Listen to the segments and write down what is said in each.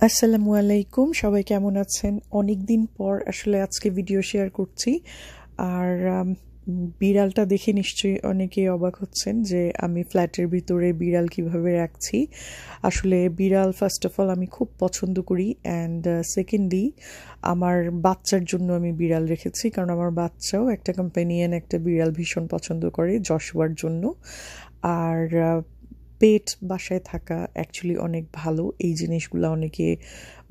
আসসালামু আলাইকুম, সবাই কেমন আছেন? অনেক দিন পর আসলে আজকে ভিডিও শেয়ার করছি। আর বিড়ালটা দেখে নিশ্চয়ই অনেকেই অবাক হচ্ছেন যে আমি ফ্ল্যাটের ভিতরে বিড়াল কিভাবে রাখছি। আসলে বিড়াল ফার্স্ট অফ অল আমি খুব পছন্দ করি, অ্যান্ড সেকেন্ডলি আমার বাচ্চার জন্য আমি বিড়াল রেখেছি, কারণ আমার বাচ্চাও একটা কম্প্যানিয়ন একটা বিড়াল ভীষণ পছন্দ করে জশুয়ার জন্য। আর পেট বাসায় থাকা অ্যাকচুয়ালি অনেক ভালো। এই জিনিসগুলো অনেকে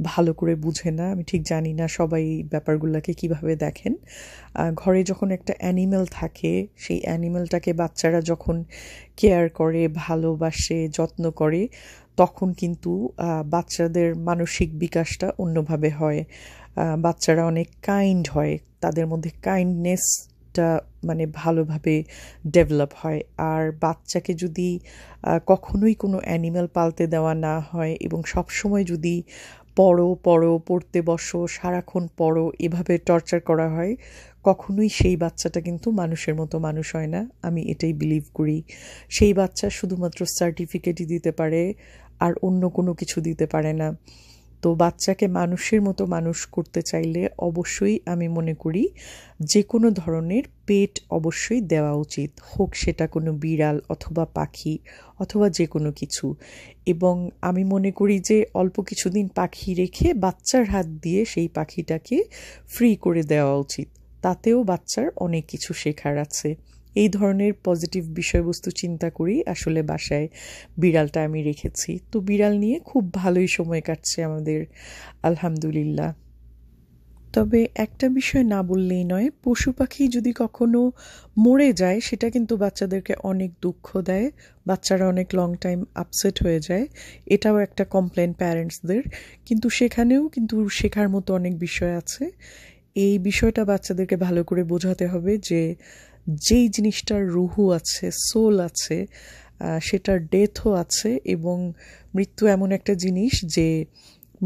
ভালো করে বুঝে না, আমি ঠিক জানি না সবাই ব্যাপারগুলোকে কিভাবে দেখেন। ঘরে যখন একটা অ্যানিম্যাল থাকে, সেই অ্যানিম্যালটাকে বাচ্চারা যখন কেয়ার করে, ভালোবাসে, যত্ন করে, তখন কিন্তু বাচ্চাদের মানসিক বিকাশটা অন্যভাবে হয়। বাচ্চারা অনেক কাইন্ড হয়, তাদের মধ্যে কাইন্ডনেসটা মানে ভালোভাবে ডেভেলপ হয়। আর বাচ্চাকে যদি কখনোই কোনো অ্যানিম্যাল পালতে দেওয়া না হয় এবং সবসময় যদি পড়ো পড়ো, পড়তে বসো, সারাক্ষণ পড়ো, এভাবে টর্চার করা হয়, কখনোই সেই বাচ্চাটা কিন্তু মানুষের মতো মানুষ হয় না। আমি এটাই বিলিভ করি। সেই বাচ্চা শুধুমাত্র সার্টিফিকেটই দিতে পারে, আর অন্য কোনো কিছু দিতে পারে না। তো বাচ্চাকে মানুষের মতো মানুষ করতে চাইলে অবশ্যই আমি মনে করি যে কোনো ধরনের পেট অবশ্যই দেওয়া উচিত, হোক সেটা কোনো বিড়াল অথবা পাখি অথবা যে কোনো কিছু। এবং আমি মনে করি যে অল্প কিছুদিন পাখি রেখে বাচ্চার হাত দিয়ে সেই পাখিটাকে ফ্রি করে দেওয়া উচিত। তাতেও বাচ্চার অনেক কিছু শেখার আছে। এই ধরনের পজিটিভ বিষয়বস্তু চিন্তা করেই আসলে বাসায় বিড়ালটা আমি রেখেছি। তো বিড়াল নিয়ে খুব ভালোই সময় কাটছে আমাদের, আলহামদুলিল্লাহ। তবে একটা বিষয় না বললেই নয়, পশু পাখি যদি কখনো মরে যায় সেটা কিন্তু বাচ্চাদেরকে অনেক দুঃখ দেয়, বাচ্চারা অনেক লং টাইম আপসেট হয়ে যায়। এটাও একটা কমপ্লেন প্যারেন্টসদের। কিন্তু সেখানেও কিন্তু শেখার মতো অনেক বিষয় আছে। এই বিষয়টা বাচ্চাদেরকে ভালো করে বোঝাতে হবে যে যেই জিনিসটার রুহু আছে, সোল আছে, সেটার ডেথও আছে। এবং মৃত্যু এমন একটা জিনিস যে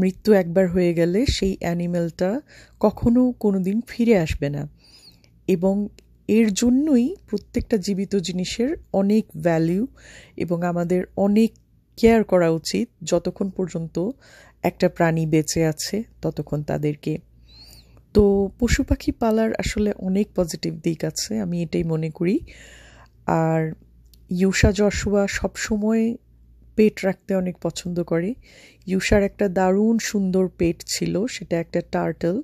মৃত্যু একবার হয়ে গেলে সেই অ্যানিমেলটা কখনো কোনো দিন ফিরে আসবে না। এবং এর জন্যই প্রত্যেকটা জীবিত জিনিসের অনেক ভ্যালিউ, এবং আমাদের অনেক কেয়ার করা উচিত যতক্ষণ পর্যন্ত একটা প্রাণী বেঁচে আছে ততক্ষণ তাদেরকে। তো পশু পাখি পালার আসলে অনেক পজিটিভ দিক আছে, আমি এটাই মনে করি। আর ইউষা জশুয়া সবসময় পেট রাখতে অনেক পছন্দ করে। ইউষার একটা দারুণ সুন্দর পেট ছিল, সেটা একটা টার্টল।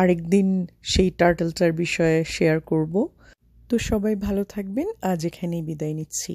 আরেকদিন সেই টার্টলটার বিষয়ে শেয়ার করব। তো সবাই ভালো থাকবেন, আজ এখানেই বিদায় নিচ্ছি।